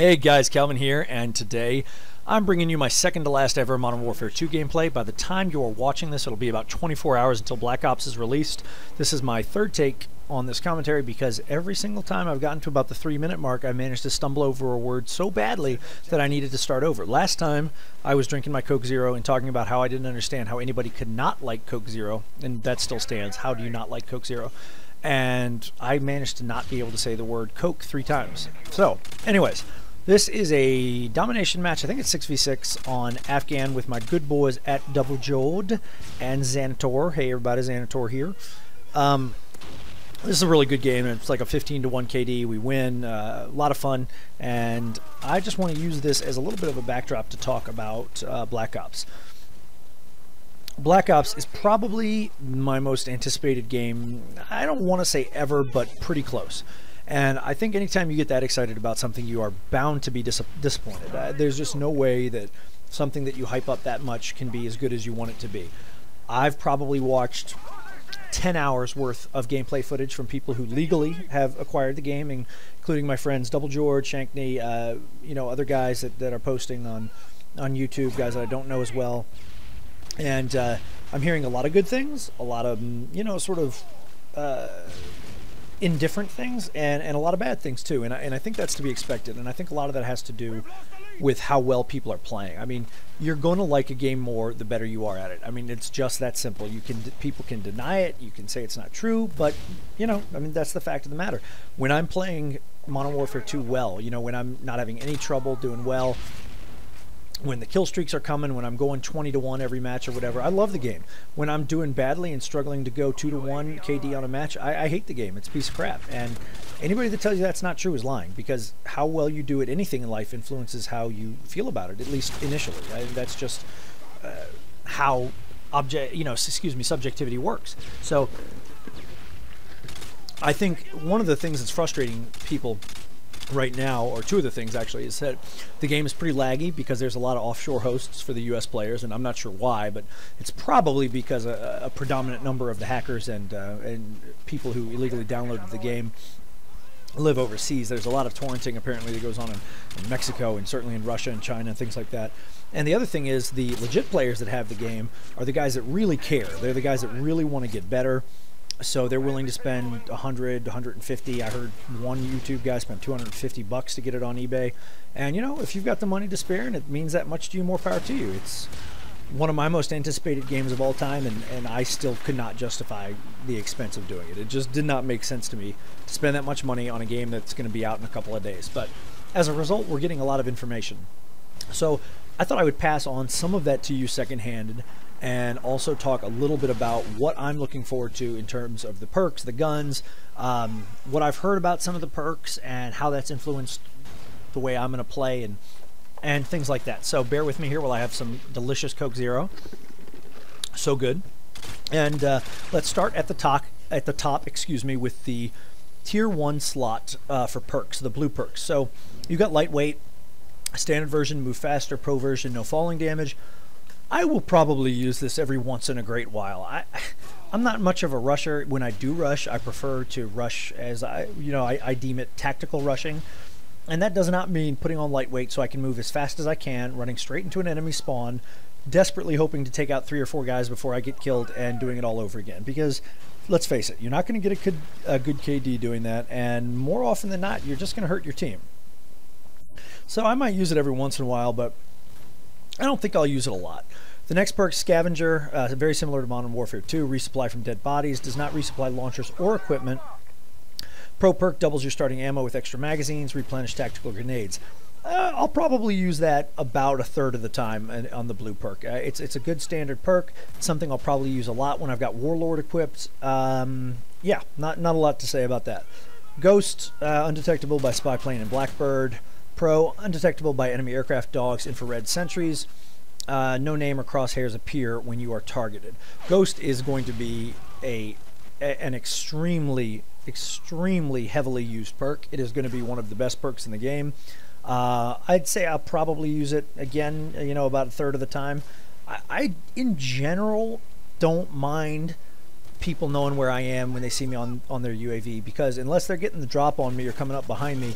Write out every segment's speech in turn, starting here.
Hey guys, Calvin here, and today I'm bringing you my second to last ever Modern Warfare 2 gameplay. By the time you are watching this, it'll be about 24 hours until Black Ops is released. This is my third take on this commentary because every single time I've gotten to about the 3-minute mark, I managed to stumble over a word so badly that I needed to start over. Last time, I was drinking my Coke Zero and talking about how I didn't understand how anybody could not like Coke Zero, and that still stands. How do you not like Coke Zero? And I managed to not be able to say the word Coke 3 times. So, anyways, this is a domination match. I think it's 6v6 on Afghan with my good boys at MW2 and Xanator. Hey everybody, Xanator here. This is a really good game. It's like a 15-1 KD. We win. A lot of fun. And I just want to use this as a little bit of a backdrop to talk about Black Ops. Black Ops is probably my most anticipated game. I don't want to say ever, but pretty close. And I think anytime you get that excited about something, you are bound to be disappointed. There's just no way that something that you hype up that much can be as good as you want it to be. I've probably watched 10 hours worth of gameplay footage from people who legally have acquired the game, including my friends Double George, Shankney, you know, other guys that are posting on YouTube, guys that I don't know as well. And I'm hearing a lot of good things, a lot of, you know, sort of indifferent things, and a lot of bad things too, and I think that's to be expected, and I think a lot of that has to do with how well people are playing. I mean, you're going to like a game more the better you are at it. I mean, it's just that simple. People can deny it, you can say it's not true, but you know, I mean, that's the fact of the matter. When I'm playing Modern Warfare 2 well, you know, when I'm not having any trouble doing well, when the kill streaks are coming, when I'm going 20-1 every match or whatever, I love the game. When I'm doing badly and struggling to go 2-1 KD on a match, I hate the game. It's a piece of crap. And anybody that tells you that's not true is lying, because how well you do at anything in life influences how you feel about it, at least initially. That's just how subjectivity works. So I think one of the things that's frustrating people right now, or two of the things actually, is that the game is pretty laggy because there's a lot of offshore hosts for the US players, and I'm not sure why, but it's probably because a predominant number of the hackers and people who illegally downloaded the game live overseas. There's a lot of torrenting apparently that goes on in Mexico, and certainly in Russia and China and things like that. And the other thing is, the legit players that have the game are the guys that really care. They're the guys that really want to get better. So they're willing to spend 100, 150. I heard one YouTube guy spent $250 to get it on eBay. And you know, if you've got the money to spare and it means that much to you, more power to you. It's one of my most anticipated games of all time, and I still could not justify the expense of doing it. It just did not make sense to me to spend that much money on a game that's going to be out in a couple of days. But as a result, we're getting a lot of information. So I thought I would pass on some of that to you second-handed, and also talk a little bit about what I'm looking forward to in terms of the perks, the guns, what I've heard about some of the perks, and how that's influenced the way I'm going to play, and things like that. So bear with me here while I have some delicious Coke Zero. So good. And let's start at the top, excuse me, with the Tier 1 slot for perks, the blue perks. So you've got lightweight, standard version, move faster, pro version, no falling damage. I will probably use this every once in a great while. I'm not much of a rusher. When I do rush, I prefer to rush as I deem it tactical rushing. And that does not mean putting on lightweight so I can move as fast as I can, running straight into an enemy spawn, desperately hoping to take out 3 or 4 guys before I get killed, and doing it all over again. Because, let's face it, you're not going to get a good KD doing that, and more often than not, you're just going to hurt your team. So I might use it every once in a while, but I don't think I'll use it a lot. The next perk, Scavenger, very similar to Modern Warfare 2, resupply from dead bodies, does not resupply launchers or equipment. Pro perk doubles your starting ammo with extra magazines, replenish tactical grenades. I'll probably use that about 1/3 of the time on the blue perk. It's a good standard perk. It's something I'll probably use a lot when I've got Warlord equipped. Yeah, not a lot to say about that. Ghost, undetectable by spy plane and Blackbird. Pro, undetectable by enemy aircraft, dogs, infrared sentries. No name or crosshairs appear when you are targeted. Ghost is going to be an extremely heavily used perk. It is going to be one of the best perks in the game. I'd say I'll probably use it again, you know, about 1/3 of the time. I in general don't mind people knowing where I am when they see me on their UAV, because unless they're getting the drop on me or coming up behind me,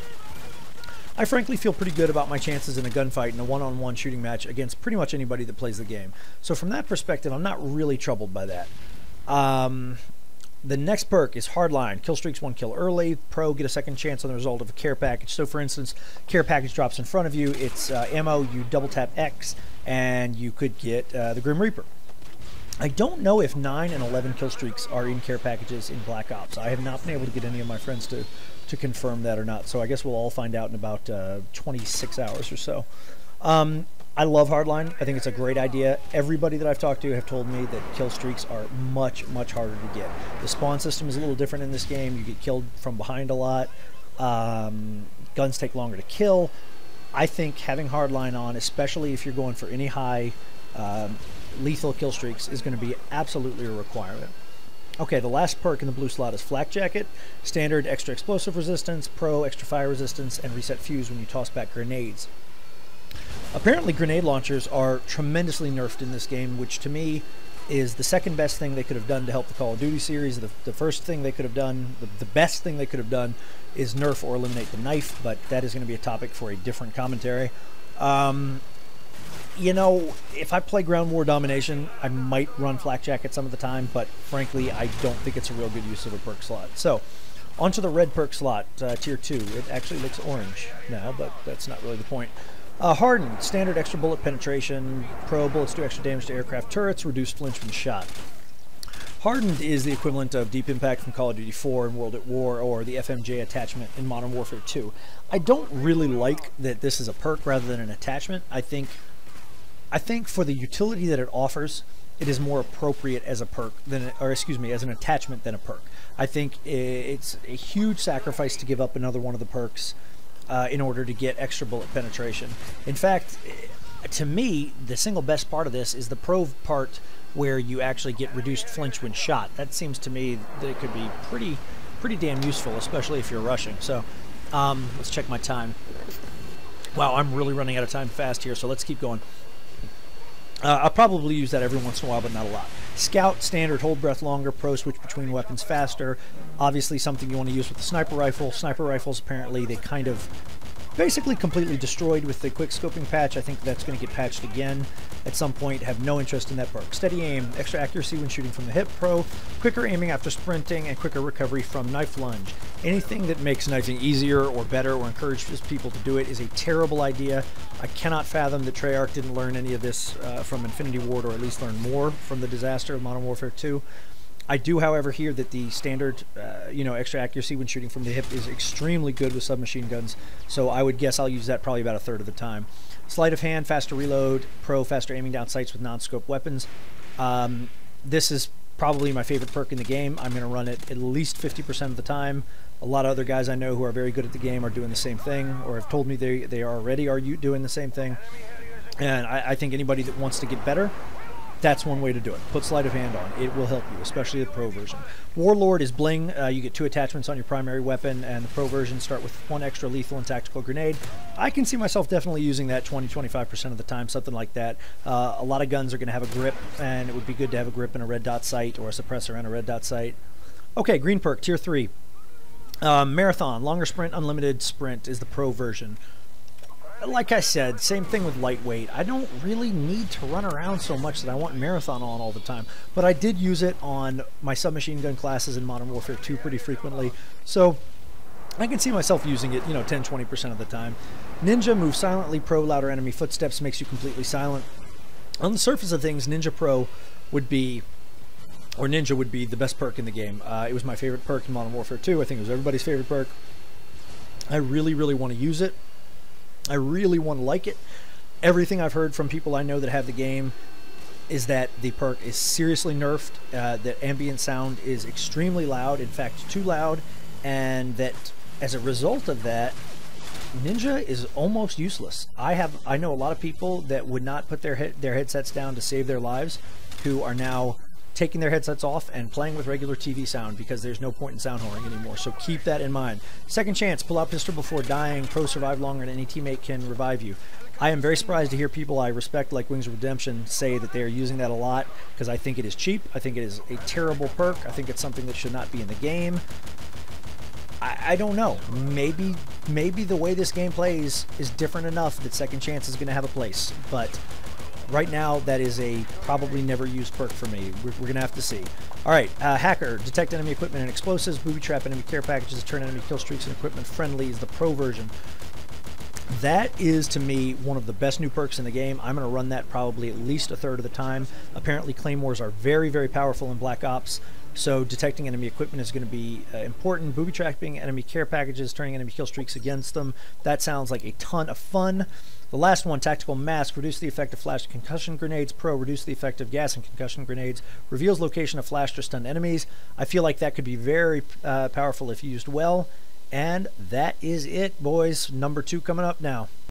I frankly feel pretty good about my chances in a gunfight in a one-on-one shooting match against pretty much anybody that plays the game. So from that perspective, I'm not really troubled by that. The next perk is Hardline. Kill streaks 1 kill early. Pro get a second chance on the result of a care package. So for instance, care package drops in front of you. It's ammo. You double tap X, and you could get the Grim Reaper. I don't know if 9 and 11 kill streaks are in care packages in Black Ops. I have not been able to get any of my friends to confirm that or not. So I guess we'll all find out in about 26 hours or so. I love Hardline. I think it's a great idea. Everybody that I've talked to have told me that kill streaks are much, much harder to get. The spawn system is a little different in this game. You get killed from behind a lot. Guns take longer to kill. I think having Hardline on, especially if you're going for any high lethal kill streaks, is going to be absolutely a requirement. Okay, the last perk in the blue slot is Flak Jacket. Standard extra explosive resistance, pro extra fire resistance, and reset fuse when you toss back grenades. Apparently grenade launchers are tremendously nerfed in this game, which to me is the second best thing they could have done to help the Call of Duty series. The first thing they could have done, the best thing they could have done, is nerf or eliminate the knife, but that is going to be a topic for a different commentary. You know, if I play Ground War Domination, I might run Flak Jacket some of the time, but frankly, I don't think it's a real good use of a perk slot. So, onto the red perk slot, tier 2. It actually looks orange now, but that's not really the point. Hardened, standard extra bullet penetration, pro bullets do extra damage to aircraft turrets, reduced flinch when shot. Hardened is the equivalent of Deep Impact from Call of Duty 4 and World at War, or the FMJ attachment in Modern Warfare 2. I don't really like that this is a perk rather than an attachment. I think for the utility that it offers, it is more appropriate as a perk than, or excuse me, as an attachment than a perk. I think it's a huge sacrifice to give up another one of the perks in order to get extra bullet penetration. In fact, to me, the single best part of this is the pro part where you actually get reduced flinch when shot. That seems to me that it could be pretty damn useful, especially if you're rushing. So let's check my time. Wow, I'm really running out of time fast here, so let's keep going. I'll probably use that every once in a while, but not a lot. Scout, standard, hold breath longer, pro switch between weapons faster. Obviously something you want to use with the sniper rifle. Sniper rifles, apparently, they kind of basically completely destroyed with the quick scoping patch. I think that's going to get patched again at some point. Have no interest in that perk. Steady aim, extra accuracy when shooting from the hip, pro. Quicker aiming after sprinting, and quicker recovery from knife lunge. Anything that makes knifing easier or better or encourages people to do it is a terrible idea. I cannot fathom that Treyarch didn't learn any of this from Infinity Ward, or at least learn more from the disaster of Modern Warfare 2. I do, however, hear that the standard, extra accuracy when shooting from the hip is extremely good with submachine guns, so I would guess I'll use that probably about a third of the time. Sleight of hand, faster reload, pro, faster aiming down sights with non-scope weapons. This is probably my favorite perk in the game. I'm going to run it at least 50% of the time. A lot of other guys I know who are very good at the game are doing the same thing, or have told me they already are doing the same thing. And I think anybody that wants to get better, that's one way to do it. Put sleight of hand on. It will help you, especially the pro version. Warlord is bling. You get 2 attachments on your primary weapon, and the pro version start with 1 extra lethal and tactical grenade. I can see myself definitely using that 20-25% of the time, something like that. A lot of guns are going to have a grip, and it would be good to have a grip and a red dot sight, or a suppressor and a red dot sight. Okay, green perk, tier 3. Marathon, longer sprint, unlimited sprint is the pro version. Like I said, same thing with lightweight. I don't really need to run around so much that I want Marathon on all the time, but I did use it on my submachine gun classes in Modern Warfare 2 pretty frequently, so I can see myself using it, 10-20% of the time. Ninja, move silently, pro, louder enemy footsteps, makes you completely silent. On the surface of things, Ninja Pro would be, or Ninja would be the best perk in the game. It was my favorite perk in Modern Warfare 2. I think it was everybody's favorite perk. I really, really want to use it. I really want to like it. Everything I've heard from people I know that have the game is that the perk is seriously nerfed, that ambient sound is extremely loud, in fact too loud, and that as a result of that, Ninja is almost useless. I know a lot of people that would not put their headsets down to save their lives, who are now taking their headsets off and playing with regular TV sound because there's no point in sound whoring anymore. So keep that in mind. Second chance, pull out pistol before dying. Pro survive longer than any teammate can revive you. I am very surprised to hear people I respect like Wings of Redemption say that they are using that a lot, because I think it is cheap. I think it is a terrible perk. I think it's something that should not be in the game. I don't know. Maybe the way this game plays is different enough that Second Chance is going to have a place. But right now, that is a probably never used perk for me. We're going to have to see. All right, Hacker. Detect enemy equipment and explosives. Booby Trap enemy care packages. Turn enemy kill streaks and equipment friendly is the pro version. That is, to me, one of the best new perks in the game. I'm going to run that probably at least a third of the time. Apparently, Claymores are very, very powerful in Black Ops, so detecting enemy equipment is going to be important. Booby trapping enemy care packages, turning enemy kill streaks against them. That sounds like a ton of fun. The last one, Tactical Mask, reduce the effect of flash concussion grenades. Pro, reduce the effect of gas and concussion grenades. Reveals location of flashed or stunned enemies. I feel like that could be very powerful if used well. And that is it, boys. Number 2 coming up now.